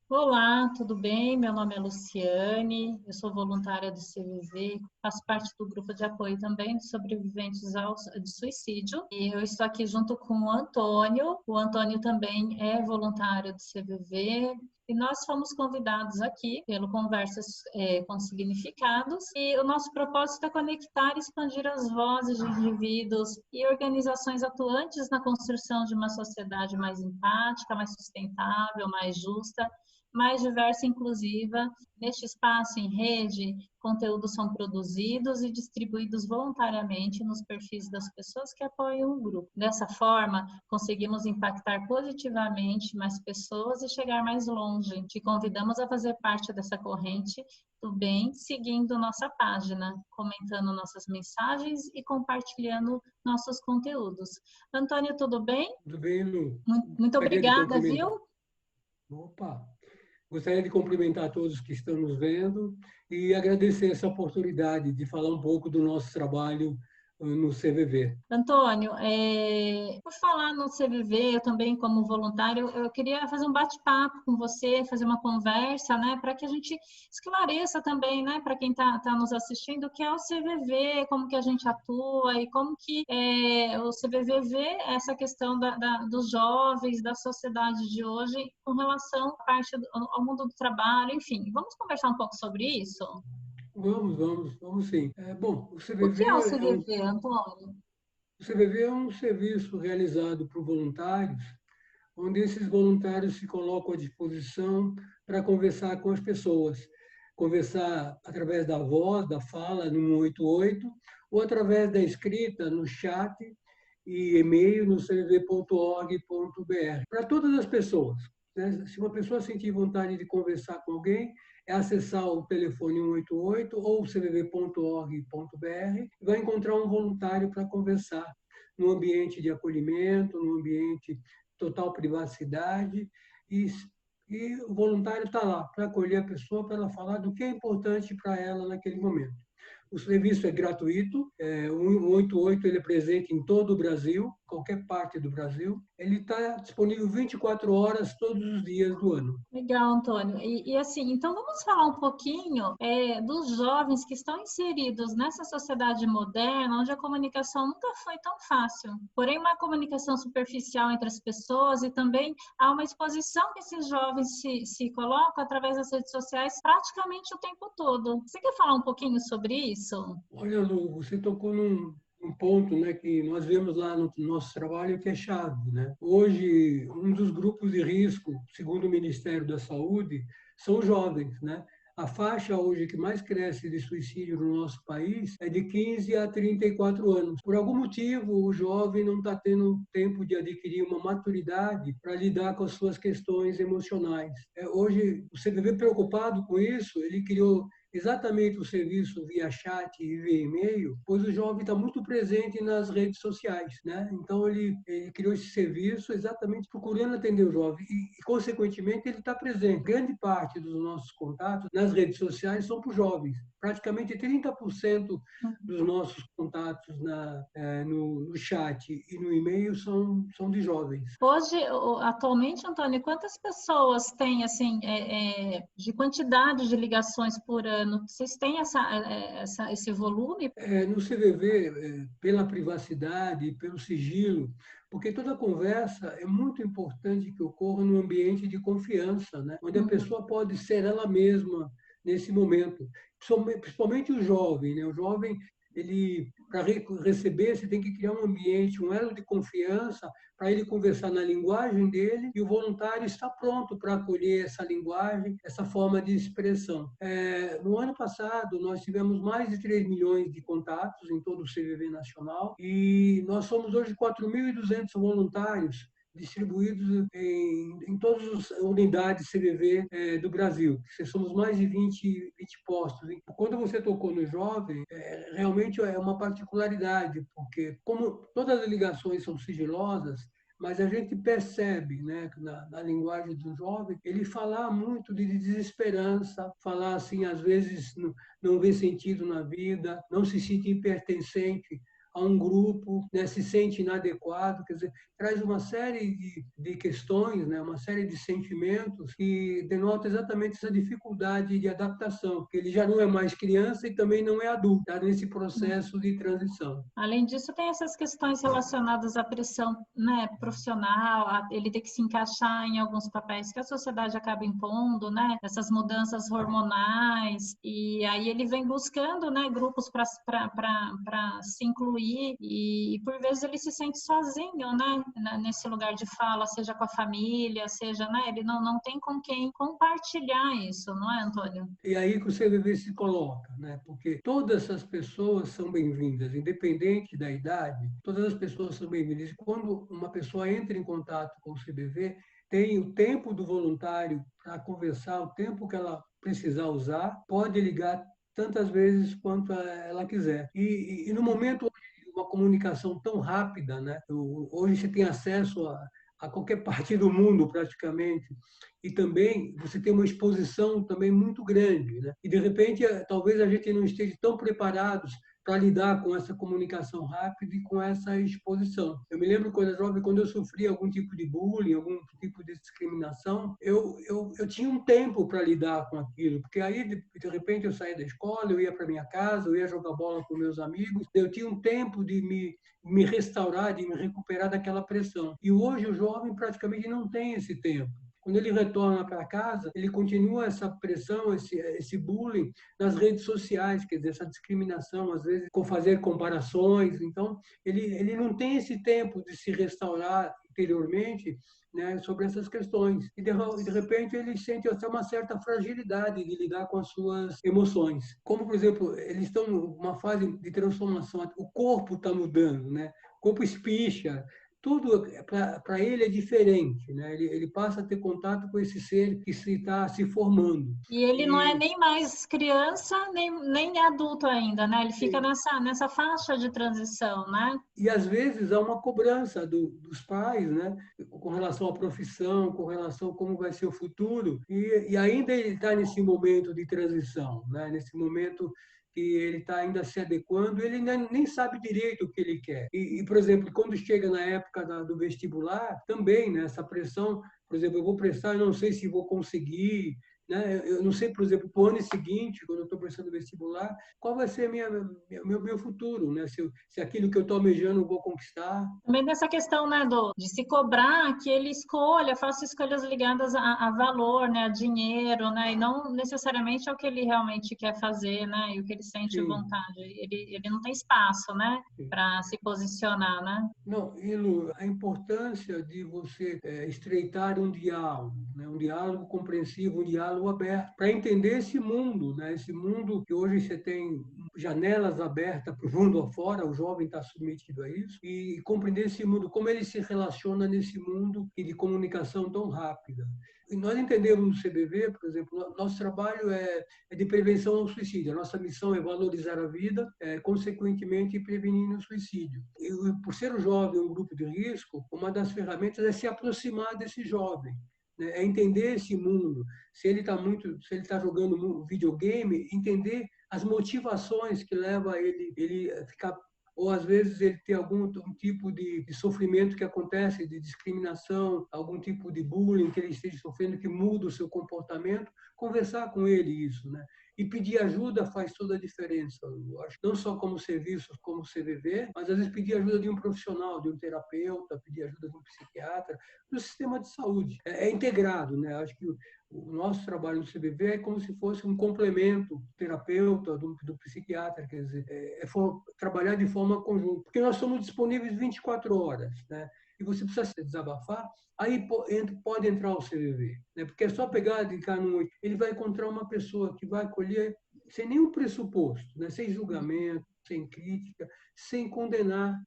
Olá, tudo bem? Meu nome é Luciane, eu sou voluntária do CVV, faço parte do grupo de apoio também de sobreviventes de suicídio. E eu estou aqui junto com o Antônio. O Antônio também é voluntário do CVV. E nós fomos convidados aqui pelo Conversas com Significados. E o nosso propósito é conectar e expandir as vozes de indivíduos e organizações atuantes na construção de uma sociedade mais empática, mais sustentável, mais justa, mais diversa e inclusiva. Neste espaço em rede, conteúdos são produzidos e distribuídos voluntariamente nos perfis das pessoas que apoiam o grupo. Dessa forma, conseguimos impactar positivamente mais pessoas e chegar mais longe. Te convidamos a fazer parte dessa corrente do bem, seguindo nossa página, comentando nossas mensagens e compartilhando nossos conteúdos. Antônio, tudo bem? Tudo bem, Lu? Muito Gostaria de obrigada, cumprimentar. viu? Opa! Gostaria de cumprimentar todos que estão nos vendo e agradecer essa oportunidade de falar um pouco do nosso trabalho no CVV. Antônio, por falar no CVV, eu também como voluntário, eu queria fazer um bate-papo com você, fazer uma conversa, né, para que a gente esclareça também, né, para quem está nos assistindo, o que é o CVV, como que a gente atua e como que o CVV vê essa questão dos jovens, da sociedade de hoje, com relação à parte ao mundo do trabalho, enfim. Vamos conversar um pouco sobre isso? Vamos sim. Bom, O que é o CVV, Antônio? o CVV é um serviço realizado por voluntários, onde esses voluntários se colocam à disposição para conversar com as pessoas. Conversar através da voz, da fala, no 188, ou através da escrita, no chat e e-mail no cvv.org.br. Para todas as pessoas. Né? Se uma pessoa sentir vontade de conversar com alguém, é acessar o telefone 188 ou cvv.org.br e vai encontrar um voluntário para conversar num ambiente de acolhimento, num ambiente total privacidade e o voluntário está lá para acolher a pessoa, para ela falar do que é importante para ela naquele momento. O serviço é gratuito, o 188 ele é presente em todo o Brasil, qualquer parte do Brasil. Ele está disponível 24 horas todos os dias do ano. Legal, Antônio. E assim, então vamos falar um pouquinho dos jovens que estão inseridos nessa sociedade moderna, onde a comunicação nunca foi tão fácil. Porém, uma comunicação superficial entre as pessoas e também há uma exposição que esses jovens se colocam através das redes sociais praticamente o tempo todo. Você quer falar um pouquinho sobre isso? Olha, Lu, você tocou num ponto, né, que nós vemos lá no nosso trabalho que é chave, né? Hoje, um dos grupos de risco, segundo o Ministério da Saúde, são os jovens, né? A faixa hoje que mais cresce de suicídio no nosso país é de 15 a 34 anos. Por algum motivo, o jovem não está tendo tempo de adquirir uma maturidade para lidar com as suas questões emocionais. Hoje, o CVV preocupado com isso, ele criou exatamente o serviço via chat e via e-mail, pois o jovem está muito presente nas redes sociais, né? Então ele criou esse serviço exatamente procurando atender o jovem consequentemente ele está presente. Grande parte dos nossos contatos nas redes sociais são para os jovens. Praticamente 30% dos nossos contatos no chat e no e-mail são de jovens. Hoje, atualmente, Antônio, quantas pessoas têm, assim, de quantidade de ligações por ano? Vocês têm esse volume? No CVV, pela privacidade, pelo sigilo, porque toda conversa é muito importante que ocorra num ambiente de confiança, né? Onde a pessoa pode ser ela mesma nesse momento. Principalmente o jovem, né? O jovem, ele para receber, você tem que criar um ambiente, um elo de confiança para ele conversar na linguagem dele e o voluntário está pronto para acolher essa linguagem, essa forma de expressão. No ano passado, nós tivemos mais de 3 milhões de contatos em todo o CVV nacional e nós somos hoje 4.200 voluntários distribuídos em todas as unidades CVV do Brasil. Somos mais de 20 postos. Quando você tocou no jovem, realmente é uma particularidade, porque como todas as ligações são sigilosas, mas a gente percebe, né, na linguagem do jovem, ele falar muito de desesperança, falar assim, às vezes não vê sentido na vida, não se sente pertencente a um grupo, né, se sente inadequado, quer dizer, traz uma série de questões, né, uma série de sentimentos que denotam exatamente essa dificuldade de adaptação, porque ele já não é mais criança e também não é adulto, está nesse processo de transição. Além disso, tem essas questões relacionadas à pressão, né, profissional, a ele ter que se encaixar em alguns papéis que a sociedade acaba impondo, né, essas mudanças hormonais, e aí ele vem buscando, né, grupos para se incluir, e por vezes ele se sente sozinho, né, nesse lugar de fala, seja com a família, seja, né, ele não tem com quem compartilhar isso, não é, Antônio? E aí que o CVV se coloca, né? Porque todas essas pessoas são bem-vindas, independente da idade, todas as pessoas são bem-vindas. E quando uma pessoa entra em contato com o CVV, tem o tempo do voluntário para conversar, o tempo que ela precisar usar, pode ligar tantas vezes quanto ela quiser. E no momento de uma comunicação tão rápida, né? Hoje você tem acesso a qualquer parte do mundo, praticamente, e também você tem uma exposição também muito grande, né? E, de repente, talvez a gente não esteja tão preparados para lidar com essa comunicação rápida e com essa exposição. Eu me lembro quando eu era jovem, quando eu sofria algum tipo de bullying, algum tipo de discriminação, eu tinha um tempo para lidar com aquilo, porque aí, de repente, eu saía da escola, eu ia para minha casa, eu ia jogar bola com meus amigos, eu tinha um tempo de me restaurar, de me recuperar daquela pressão. E hoje o jovem praticamente não tem esse tempo. Quando ele retorna para casa, ele continua essa pressão, esse bullying nas redes sociais, quer dizer, essa discriminação, às vezes, com fazer comparações. Então, ele não tem esse tempo de se restaurar interiormente, né, sobre essas questões. E, de repente, ele sente até uma certa fragilidade de lidar com as suas emoções. Como, por exemplo, eles estão numa fase de transformação, o corpo está mudando, né? O corpo espicha, tudo para ele é diferente, né? Ele passa a ter contato com esse ser que está se formando. E ele não é nem mais criança, nem adulto ainda, né? Ele fica nessa faixa de transição, né? E às vezes há uma cobrança dos pais, né? Com relação à profissão, com relação a como vai ser o futuro. E ainda ele está nesse momento de transição, né? Nesse momento que ele está ainda se adequando, ele ainda nem sabe direito o que ele quer. Por exemplo, quando chega na época do vestibular, também, né, essa pressão, por exemplo, eu vou prestar, eu não sei se vou conseguir, né? Eu não sei, por exemplo, para o ano seguinte, quando eu estou prestando vestibular, qual vai ser meu futuro, né? Se aquilo que eu estou almejando eu vou conquistar. Também nessa questão, né, de se cobrar que ele escolha, faça escolhas ligadas a valor, né, a dinheiro, né, e não necessariamente ao que ele realmente quer fazer, né, e o que ele sente Sim. vontade. Ele não tem espaço, né, para se posicionar, né? Não, Ilu, a importância de você estreitar um diálogo, né? Um diálogo compreensivo, um diálogo aberto, para entender esse mundo, né? Esse mundo que hoje você tem janelas abertas para o mundo afora, o jovem está submetido a isso, e compreender esse mundo, como ele se relaciona nesse mundo de comunicação tão rápida. E nós entendemos no CBV, por exemplo, nosso trabalho é de prevenção ao suicídio. A nossa missão é valorizar a vida, consequentemente prevenir o suicídio. E, por ser o jovem um grupo de risco, uma das ferramentas é se aproximar desse jovem, né? É entender esse mundo. Se ele está jogando videogame, entender as motivações que levam ele a ficar, ou às vezes ele tem algum tipo de sofrimento que acontece, de discriminação, algum tipo de bullying que ele esteja sofrendo que muda o seu comportamento, conversar com ele isso, né? E pedir ajuda faz toda a diferença, eu acho. Não só como serviços, como CVV, mas às vezes pedir ajuda de um profissional, de um terapeuta, pedir ajuda de um psiquiatra, do sistema de saúde. É integrado, né? Acho que o nosso trabalho no CVV é como se fosse um complemento do terapeuta, do psiquiatra, quer dizer, trabalhar de forma conjunta, porque nós somos disponíveis 24 horas, né? E você precisa se desabafar, aí pode entrar o CVV, né? Porque é só pegar e clicar no... Ele vai encontrar uma pessoa que vai acolher sem nenhum pressuposto, né? Sem julgamento, sem crítica, sem condenar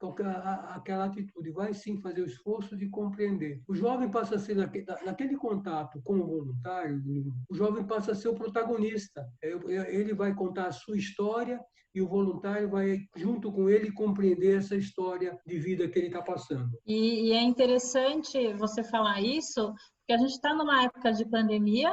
aquela atitude. Vai sim fazer o esforço de compreender. O jovem passa a ser, naquele contato com o voluntário, o jovem passa a ser o protagonista. Ele vai contar a sua história e o voluntário vai, junto com ele, compreender essa história de vida que ele está passando. E é interessante você falar isso, Porque a gente está numa época de pandemia,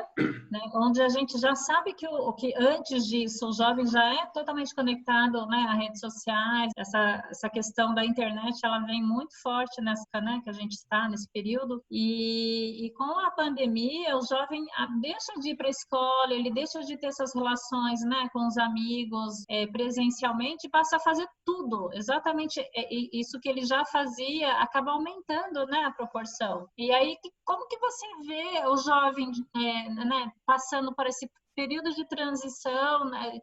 né, onde a gente já sabe que que antes disso o jovem já é totalmente conectado, né, a redes sociais, essa questão da internet, ela vem muito forte nessa, né, que a gente está nesse período, e com a pandemia o jovem deixa de ir para a escola, ele deixa de ter essas relações, né, com os amigos presencialmente, e passa a fazer tudo, exatamente isso que ele já fazia, acaba aumentando, né, a proporção. E aí, como que você vê o jovem né, passando por esse período de transição, né?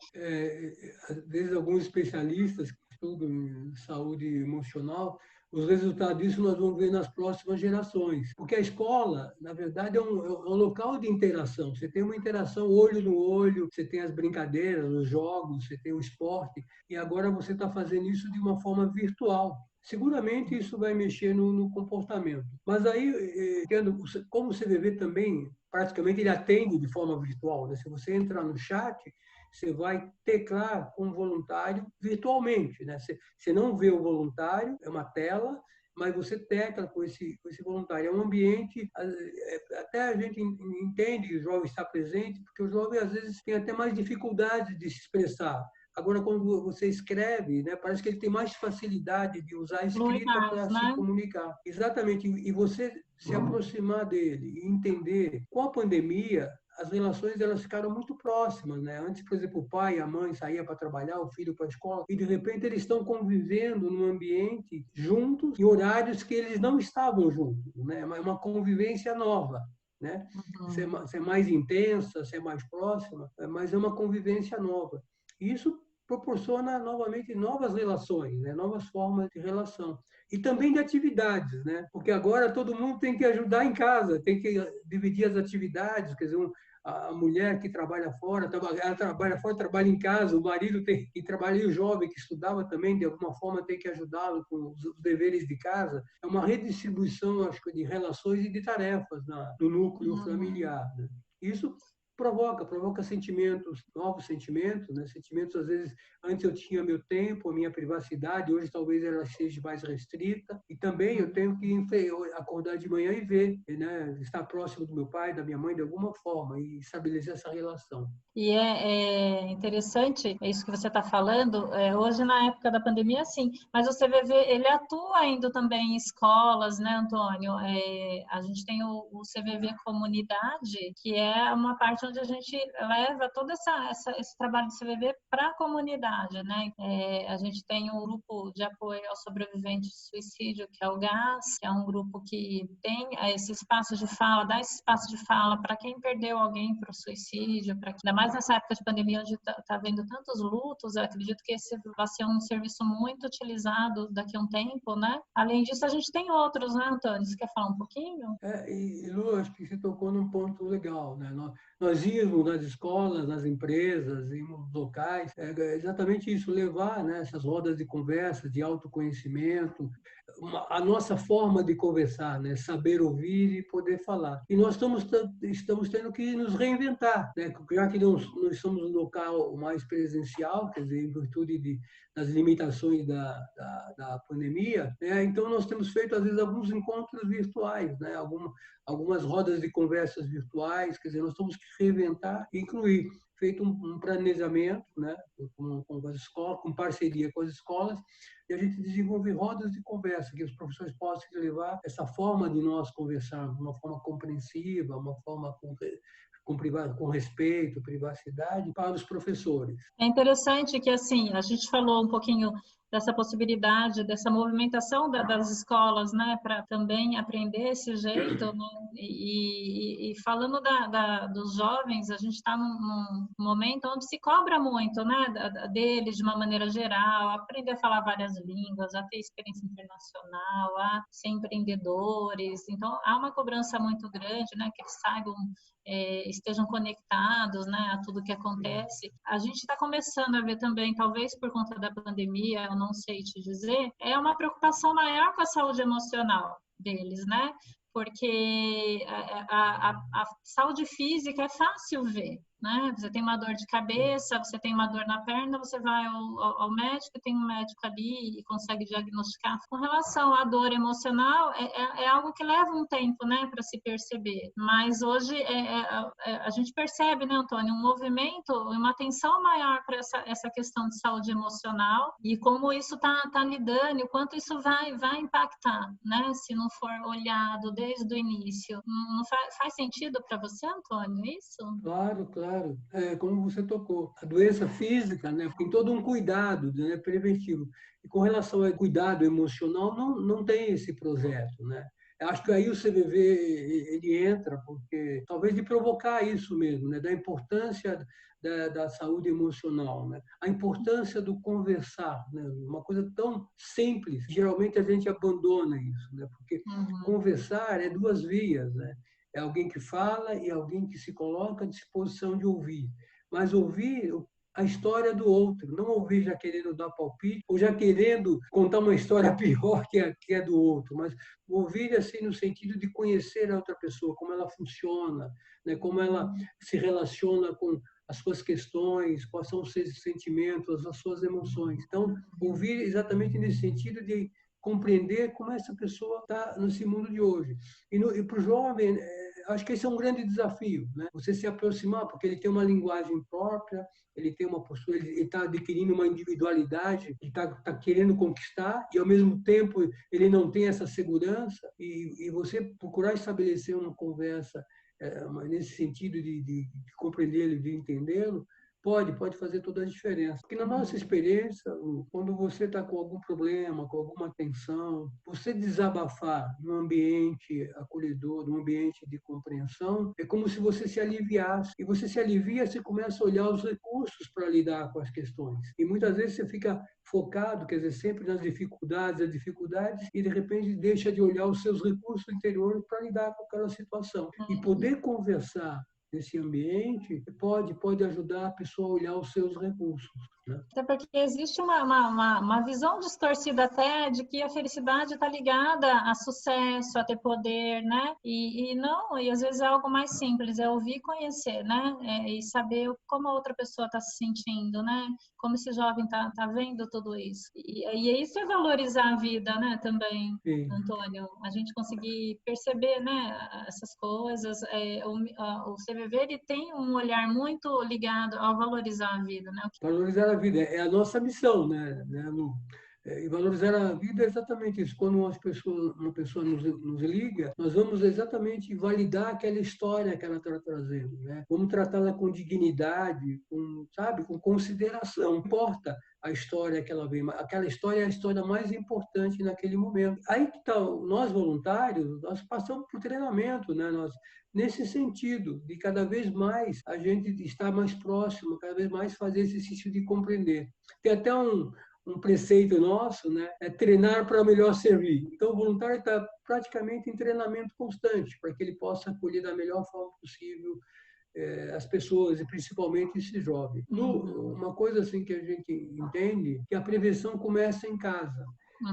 Às vezes, alguns especialistas que estudam em saúde emocional, os resultados disso nós vamos ver nas próximas gerações. Porque a escola, na verdade, é um local de interação. Você tem uma interação olho no olho, você tem as brincadeiras, os jogos, você tem o esporte, e agora você está fazendo isso de uma forma virtual. Seguramente isso vai mexer no comportamento. Mas aí, como o CVV também, praticamente ele atende de forma virtual, né? Se você entrar no chat, você vai teclar com o voluntário virtualmente, né? Você não vê o voluntário, é uma tela, mas você tecla com esse voluntário. É um ambiente, até a gente entende que o jovem está presente, porque o jovem às vezes tem até mais dificuldade de se expressar. Agora, quando você escreve, né, parece que ele tem mais facilidade de usar a escrita para se né? comunicar. Exatamente. E você se aproximar dele e entender, com a pandemia, as relações elas ficaram muito próximas, né? Antes, por exemplo, o pai e a mãe saíam para trabalhar, o filho para a escola, e de repente eles estão convivendo num ambiente juntos, em horários que eles não estavam juntos, né? É uma convivência nova. Né? Uhum. Ser mais intensa, ser mais próxima, mas é uma convivência nova. Isso proporciona novamente novas relações, né? Novas formas de relação. E também de atividades, né? Porque agora todo mundo tem que ajudar em casa, tem que dividir as atividades, quer dizer, a mulher que trabalha fora, ela trabalha fora, trabalha em casa, o marido tem que trabalhar, e o jovem que estudava também, de alguma forma, tem que ajudá-lo com os deveres de casa. É uma redistribuição, acho que, de relações e de tarefas no núcleo familiar. Né? Isso provoca sentimentos, novos sentimentos, né? Sentimentos, às vezes, antes eu tinha meu tempo, a minha privacidade, hoje talvez ela seja mais restrita, e também eu tenho que acordar de manhã e ver, né? Estar próximo do meu pai, da minha mãe, de alguma forma, e estabelecer essa relação. E é interessante isso que você está falando. Hoje, na época da pandemia, sim, mas o CVV ele atua indo também em escolas, né, Antônio? A gente tem o CVV Comunidade, que é uma parte onde a gente leva todo esse trabalho do CVV para a comunidade, né? A gente tem um grupo de apoio aos sobreviventes de suicídio, que é o GAS, que é um grupo que tem esse espaço de fala, dá esse espaço de fala para quem perdeu alguém para o suicídio, para ainda mais nessa época de pandemia, onde está havendo tantos lutos, eu acredito que esse vai ser um serviço muito utilizado daqui a um tempo, né? Além disso, a gente tem outros, né, Antônio? Você quer falar um pouquinho? E Lu, acho que você tocou num ponto legal, né? Nós íamos nas escolas, nas empresas, íamos nos locais, exatamente isso, levar, né, essas rodas de conversa, de autoconhecimento, a nossa forma de conversar, né? Saber ouvir e poder falar. E nós estamos tendo que nos reinventar, né? Já que nós estamos no local mais presencial, quer dizer, em virtude das limitações da pandemia, né? Então nós temos feito, às vezes, alguns encontros virtuais, né? Algumas rodas de conversas virtuais, quer dizer, nós temos que reinventar e incluir. Feito um planejamento, né, com as escolas, com parceria com as escolas, e a gente desenvolve rodas de conversa, que os professores possam levar essa forma de nós conversarmos, uma forma compreensiva, uma forma com respeito, privacidade, para os professores. É interessante que, assim, a gente falou um pouquinho dessa possibilidade, dessa movimentação das escolas, né, para também aprender esse jeito, né? E falando dos jovens, a gente está num momento onde se cobra muito, né, deles de uma maneira geral, aprender a falar várias línguas, a ter experiência internacional, a ser empreendedores. Então, há uma cobrança muito grande, né, que eles saibam, estejam conectados, né, a tudo que acontece. A gente está começando a ver também, talvez por conta da pandemia, eu não sei te dizer, é uma preocupação maior com a saúde emocional deles, né? Porque a saúde física é fácil ver, né? Você tem uma dor de cabeça, você tem uma dor na perna, você vai ao médico, tem um médico ali e consegue diagnosticar. Com relação à dor emocional, é algo que leva um tempo, né, para se perceber. Mas hoje a gente percebe, né, Antônio, um movimento, uma atenção maior para essa questão de saúde emocional e como isso tá lidando, e o quanto isso vai impactar, né, se não for olhado desde o início. Não faz sentido para você, Antônio, isso? Claro, claro. Como você tocou, a doença física, né, tem todo um cuidado, né, preventivo. E com relação ao cuidado emocional, não tem esse projeto, né? Eu acho que aí o CVV ele entra, porque talvez de provocar isso mesmo, né, da importância da saúde emocional, né? A importância do conversar, né? Uma coisa tão simples, geralmente a gente abandona isso, né? Porque conversar é duas vias, né? É alguém que fala e alguém que se coloca à disposição de ouvir. Mas ouvir a história do outro, não ouvir já querendo dar palpite ou já querendo contar uma história pior que é do outro, mas ouvir assim no sentido de conhecer a outra pessoa, como ela funciona, né? Como ela se relaciona com as suas questões, quais são os seus sentimentos, as suas emoções. Então, ouvir exatamente nesse sentido de compreender como essa pessoa está nesse mundo de hoje. E para o jovem, acho que esse é um grande desafio, né? Você se aproximar, porque ele tem uma linguagem própria, ele tem uma postura, ele está adquirindo uma individualidade, ele está querendo conquistar, e ao mesmo tempo ele não tem essa segurança, e você procurar estabelecer uma conversa nesse sentido de compreendê-lo, de entendê-lo, pode fazer toda a diferença. Porque na nossa experiência, quando você está com algum problema, com alguma tensão, você desabafar num ambiente acolhedor, num ambiente de compreensão, é como se você se aliviasse. E você se alivia, você começa a olhar os recursos para lidar com as questões. E muitas vezes você fica focado, quer dizer, sempre nas dificuldades, e de repente deixa de olhar os seus recursos interiores para lidar com aquela situação. E poder conversar nesse ambiente pode ajudar a pessoa a olhar os seus recursos, né? Até porque existe uma visão distorcida até de que a felicidade está ligada a sucesso, a ter poder, né? E não, e às vezes é algo mais simples, é ouvir e conhecer, né? E saber como a outra pessoa está se sentindo, né? Como esse jovem tá vendo tudo isso. E isso é valorizar a vida, né? Também. Sim. Antônio, a gente conseguir perceber, né, essas coisas. O CVV ele tem um olhar muito ligado ao valorizar a vida, né? Valorizar a vida é a nossa missão, né, Lu? E valorizar a vida é exatamente isso. Quando uma pessoa nos liga, nós vamos exatamente validar aquela história que ela está trazendo, né? Vamos tratá-la com dignidade, sabe, com consideração. Não importa a história que ela vem, aquela história é a história mais importante naquele momento. Aí que tá, nós voluntários, nós passamos por treinamento, né? Nesse sentido, de cada vez mais a gente estar mais próximo, cada vez mais fazer esse exercício de compreender. Tem até um preceito nosso, né? É treinar para melhor servir. Então, o voluntário está praticamente em treinamento constante, para que ele possa acolher da melhor forma possível as pessoas, e principalmente esse jovem. Uma coisa assim que a gente entende, que a prevenção começa em casa.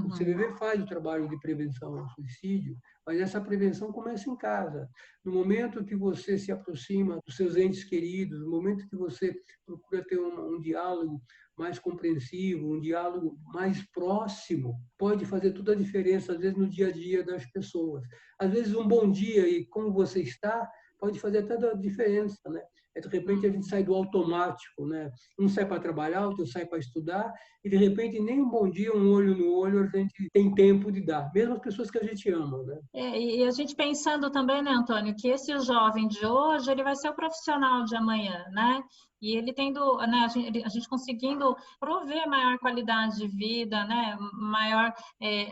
O CVV faz o trabalho de prevenção ao suicídio, mas essa prevenção começa em casa. No momento que você se aproxima dos seus entes queridos, no momento que você procura ter um diálogo mais compreensivo, um diálogo mais próximo, pode fazer toda a diferença, às vezes, no dia a dia das pessoas. Às vezes, um bom dia e como você está pode fazer até a diferença, né? De repente a gente sai do automático, né? Um sai para trabalhar, outro sai para estudar, e de repente nem um bom dia, um olho no olho, a gente tem tempo de dar, mesmo as pessoas que a gente ama, né? E a gente pensando também, né, Antônio, que esse jovem de hoje, ele vai ser o profissional de amanhã, né? E ele tendo, né, a gente conseguindo prover maior qualidade de vida, né,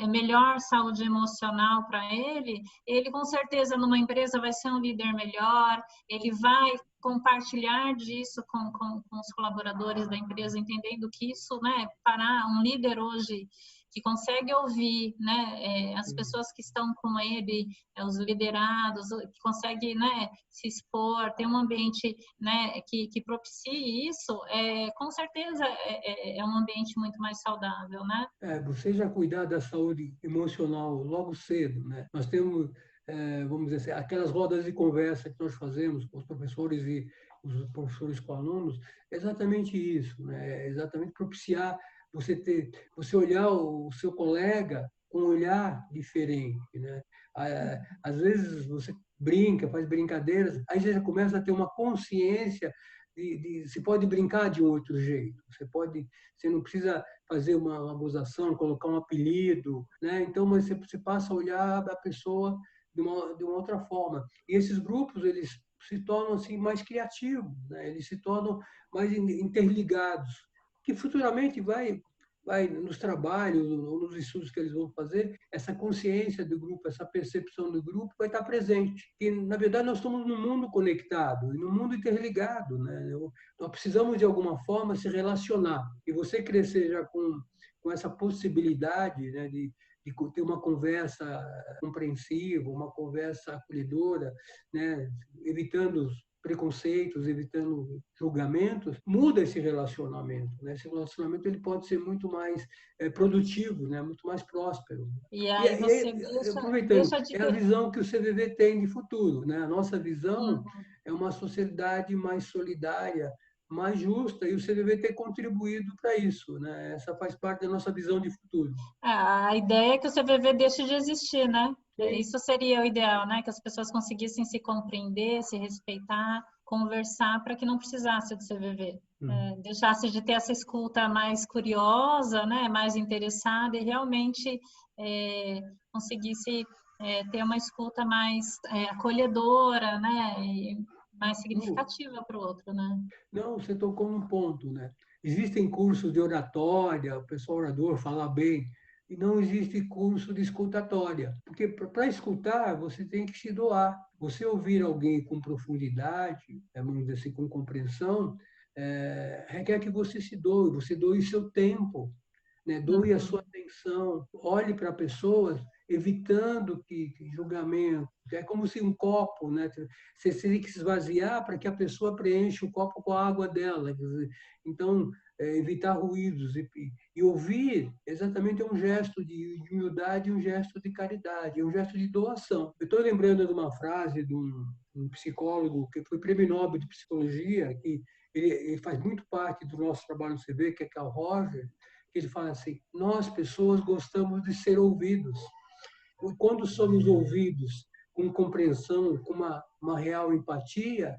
melhor saúde emocional para ele com certeza numa empresa vai ser um líder melhor, ele vai compartilhar disso com os colaboradores da empresa, entendendo que isso, né, para um líder hoje que consegue ouvir, né, as pessoas que estão com ele, os liderados, que consegue, né, se expor, ter um ambiente, né, que propicie isso, com certeza é um ambiente muito mais saudável, né? Você já cuidar da saúde emocional logo cedo, né? Nós temos, vamos dizer assim, aquelas rodas de conversa que nós fazemos com os professores e os professores com alunos, é exatamente isso, né? É exatamente propiciar você olhar o seu colega com um olhar diferente, né? Às vezes você brinca, faz brincadeiras, aí você já começa a ter uma consciência você pode brincar de um outro jeito, você não precisa fazer uma gozação, colocar um apelido, né? Então você passa a olhar a pessoa de uma outra forma. E esses grupos, eles se tornam assim mais criativos, né? Eles se tornam mais interligados, que futuramente vai nos trabalhos ou nos estudos que eles vão fazer, essa consciência do grupo, essa percepção do grupo vai estar presente. E, na verdade, nós estamos num mundo conectado e num mundo interligado, né? Nós precisamos, de alguma forma, se relacionar. E você crescer já com essa possibilidade, né, de ter uma conversa compreensiva, uma conversa acolhedora, né, evitando preconceitos, evitando julgamentos, muda esse relacionamento, né? Esse relacionamento ele pode ser muito mais produtivo, né? Muito mais próspero. E aí você Aproveitando, deixa de... é a visão que o CVV tem de futuro, né? A nossa visão Uhum. é uma sociedade mais solidária, mais justa, e o CVV tem contribuído para isso, né? Essa faz parte da nossa visão de futuro. A ideia é que o CVV deixe de existir, né? Sim. Isso seria o ideal, né? Que as pessoas conseguissem se compreender, se respeitar, conversar para que não precisasse do CVV. Deixasse de ter essa escuta mais curiosa, né? Mais interessada e realmente conseguisse ter uma escuta mais acolhedora, né? E mais significativa para o outro, né? Não, você tocou num ponto, né? Existem cursos de oratória, o pessoal orador fala bem, e não existe curso de escutatória. Porque para escutar, você tem que se doar. Você ouvir alguém com profundidade, vamos dizer assim, com compreensão, requer que você doe seu tempo, né? Doe a sua atenção, olhe para pessoas evitando que julgamento. É como se um copo, né? Você tem que se esvaziar para que a pessoa preencha o copo com a água dela. Então, evitar ruídos e ouvir exatamente é um gesto de humildade, um gesto de caridade, é um gesto de doação. Eu estou lembrando de uma frase de um psicólogo que foi prêmio Nobel de Psicologia, que ele faz muito parte do nosso trabalho no CV, que é Carl Rogers, que ele fala assim: nós, pessoas, gostamos de ser ouvidos. E quando somos ouvidos com compreensão, com uma real empatia,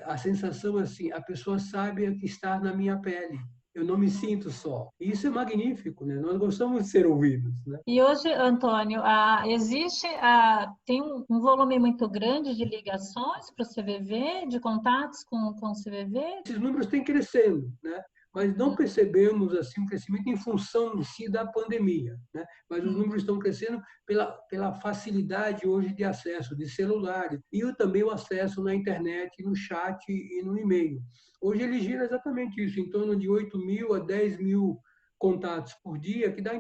a sensação é assim: a pessoa sabe que está na minha pele. Eu não me sinto só. E isso é magnífico, né? Nós gostamos de ser ouvidos, né? E hoje, Antônio, tem um volume muito grande de ligações para o CVV, de contatos com o CVV? Esses números têm crescendo, né? Mas não percebemos assim um crescimento em função em si da pandemia, né? Mas os números estão crescendo pela facilidade hoje de acesso de celulares e também o acesso na internet, no chat e no e-mail. Hoje ele gira exatamente isso, em torno de 8.000 a 10.000 contatos por dia, que dá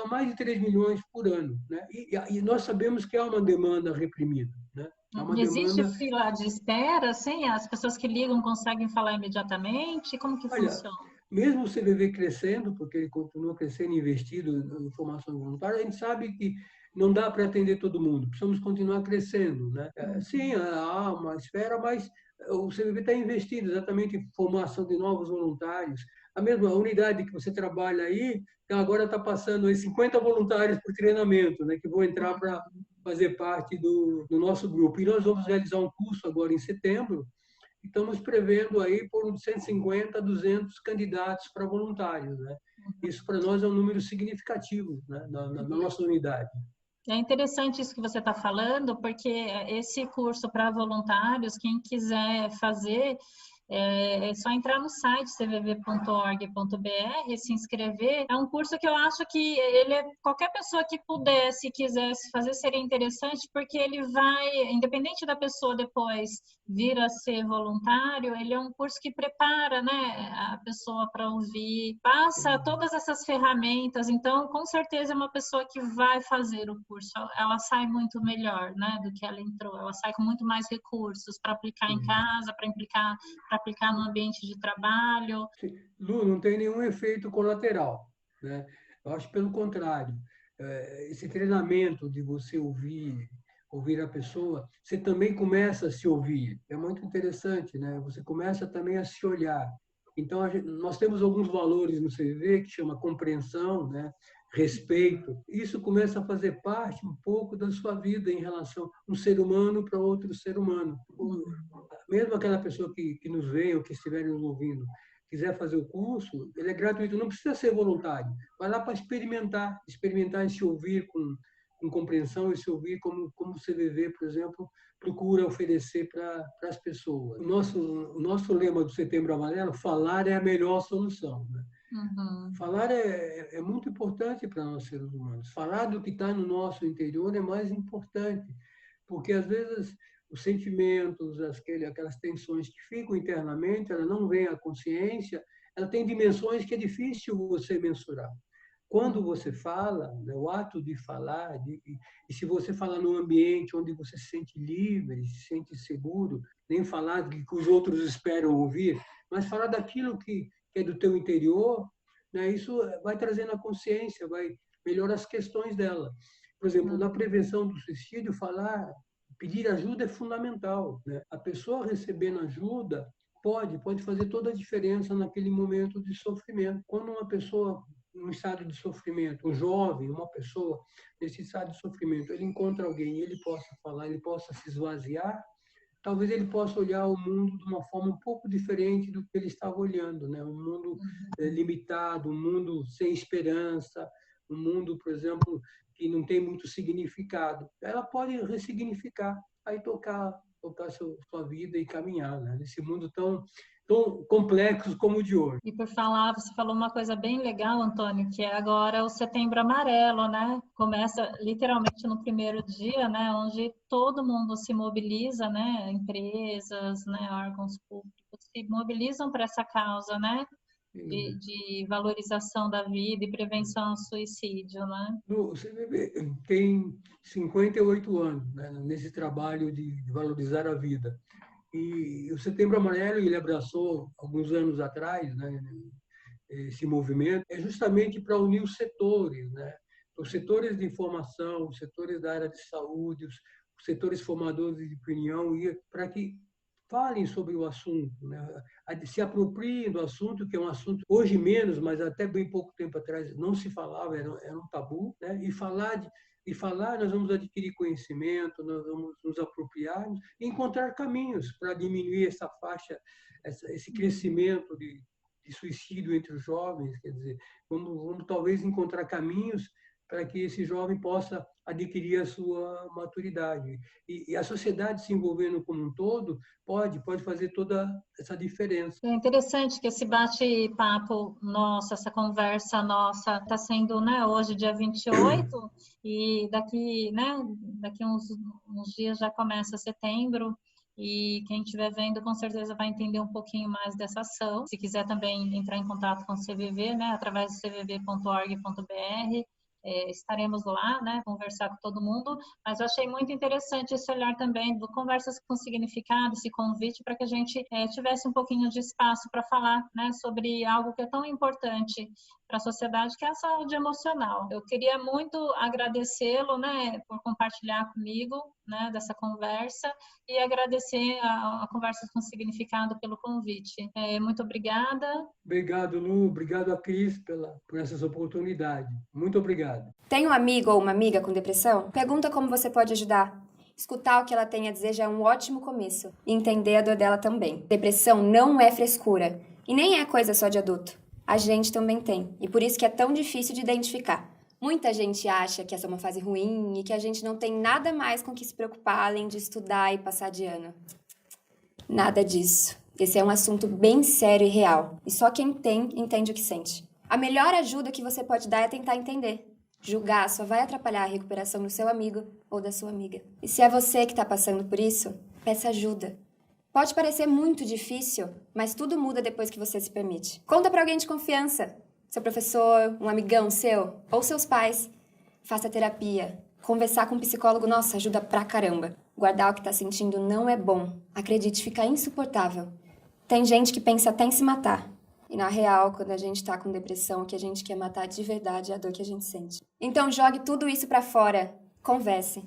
mais de 3 milhões por ano, né? E nós sabemos que há uma demanda reprimida, né? Há uma Existe demanda. fila de espera, assim? As pessoas que ligam conseguem falar imediatamente? Como que Olha, funciona? mesmo o CVV crescendo, porque ele continua crescendo e investido em formação voluntária, a gente sabe que não dá para atender todo mundo, precisamos continuar crescendo, né? Sim, há uma esfera, mas o CVV está investindo exatamente em formação de novos voluntários. A mesma unidade que você trabalha aí, agora está passando aí 50 voluntários por treinamento, né, que vão entrar para fazer parte do nosso grupo. E nós vamos realizar um curso agora em setembro. Estamos prevendo aí por 150 a 200 candidatos para voluntários, né? Isso para nós é um número significativo, né, na nossa unidade. É interessante isso que você está falando, porque esse curso para voluntários, quem quiser fazer, é só entrar no site cvv.org.br, se inscrever. É um curso que eu acho que qualquer pessoa que pudesse, quisesse fazer, seria interessante, porque ele vai, independente da pessoa depois vir a ser voluntário, ele é um curso que prepara, né, a pessoa para ouvir, passa todas essas ferramentas. Então, com certeza, é uma pessoa que vai fazer o curso, ela sai muito melhor, né, do que ela entrou. Ela sai com muito mais recursos para aplicar em casa, para aplicar no ambiente de trabalho. Sim. Lu, não tem nenhum efeito colateral, né? Eu acho pelo contrário. Esse treinamento de você ouvir ouvir a pessoa, você também começa a se ouvir. É muito interessante, né? Você começa também a se olhar. Então, nós temos alguns valores no CVV que chama compreensão, né? Respeito. Isso começa a fazer parte um pouco da sua vida em relação a um ser humano para outro ser humano. Mesmo aquela pessoa que nos vê ou que estiver nos ouvindo, quiser fazer o curso, ele é gratuito, não precisa ser voluntário. Vai lá para experimentar e se ouvir com compreensão e se ouvir como o CVV, por exemplo, procura oferecer para as pessoas. O nosso lema do Setembro Amarelo, falar é a melhor solução, né? Uhum. Falar é muito importante para nós seres humanos. Falar do que está no nosso interior é mais importante, porque às vezes os sentimentos, aquelas tensões que ficam internamente, ela não vem à consciência, ela tem dimensões que é difícil você mensurar. Quando você fala, né, o ato de falar, e se você falar num ambiente onde você se sente livre, se sente seguro, nem falar do que os outros esperam ouvir, mas falar daquilo que é do teu interior, né, isso vai trazendo a consciência, vai melhorar as questões dela. Por exemplo, na prevenção do suicídio, pedir ajuda é fundamental, né? A pessoa recebendo ajuda pode fazer toda a diferença naquele momento de sofrimento. Quando uma pessoa num estado de sofrimento, um jovem, uma pessoa nesse estado de sofrimento, ele encontra alguém, ele possa falar, ele possa se esvaziar, talvez ele possa olhar o mundo de uma forma um pouco diferente do que ele estava olhando, né? Um mundo limitado, um mundo sem esperança, um mundo, por exemplo, que não tem muito significado. Ela pode ressignificar, aí tocar sua vida e caminhar, né? Nesse mundo tão complexo como o de hoje. E por falar, você falou uma coisa bem legal, Antônio, que é agora o Setembro Amarelo, né? Começa literalmente no primeiro dia, né? Onde todo mundo se mobiliza, né? Empresas, né? Órgãos públicos se mobilizam para essa causa, né? De valorização da vida e prevenção ao suicídio, né? O CVV tem 58 anos, né, nesse trabalho de valorizar a vida. E o Setembro Amarelo, ele abraçou alguns anos atrás, né, esse movimento, é justamente para unir os setores, né? Os setores de informação, os setores da área de saúde, os setores formadores de opinião, para que falem sobre o assunto, né? Se apropriem do assunto, que é um assunto hoje menos, mas até bem pouco tempo atrás não se falava, era um tabu, né? E falar, nós vamos adquirir conhecimento, nós vamos nos apropriar e encontrar caminhos para diminuir essa faixa, esse crescimento de suicídio entre os jovens. Quer dizer, vamos talvez encontrar caminhos para que esse jovem possa adquirir a sua maturidade. E a sociedade se envolvendo como um todo pode fazer toda essa diferença. É interessante que esse bate-papo nosso, essa conversa nossa, está sendo, né, hoje, dia 28, e daqui uns dias já começa setembro, e quem estiver vendo, com certeza vai entender um pouquinho mais dessa ação. Se quiser também entrar em contato com o CVV, né, através do cvv.org.br, estaremos lá, né, conversar com todo mundo, mas eu achei muito interessante esse olhar também do Conversas com Significado, esse convite para que a gente tivesse um pouquinho de espaço para falar, né, sobre algo que é tão importante para a sociedade, que é a saúde emocional. Eu queria muito agradecê-lo, né, por compartilhar comigo, né, dessa conversa, e agradecer a Conversas com Significado pelo convite. Muito obrigada. Obrigado, Lu. Obrigado a Cris por essas oportunidades. Muito obrigado. Tem um amigo ou uma amiga com depressão? Pergunta como você pode ajudar. Escutar o que ela tem a dizer já é um ótimo começo. E entender a dor dela também. Depressão não é frescura. E nem é coisa só de adulto. A gente também tem. E por isso que é tão difícil de identificar. Muita gente acha que essa é uma fase ruim e que a gente não tem nada mais com que se preocupar além de estudar e passar de ano. Nada disso. Esse é um assunto bem sério e real. E só quem tem, entende o que sente. A melhor ajuda que você pode dar é tentar entender. Julgar só vai atrapalhar a recuperação do seu amigo ou da sua amiga. E se é você que está passando por isso, peça ajuda. Pode parecer muito difícil, mas tudo muda depois que você se permite. Conta para alguém de confiança. Seu professor, um amigão seu, ou seus pais. Faça terapia. Conversar com um psicólogo, nossa, ajuda pra caramba. Guardar o que tá sentindo não é bom. Acredite, fica insuportável. Tem gente que pensa até em se matar. E na real, quando a gente tá com depressão, o que a gente quer matar de verdade é a dor que a gente sente. Então jogue tudo isso pra fora. Converse.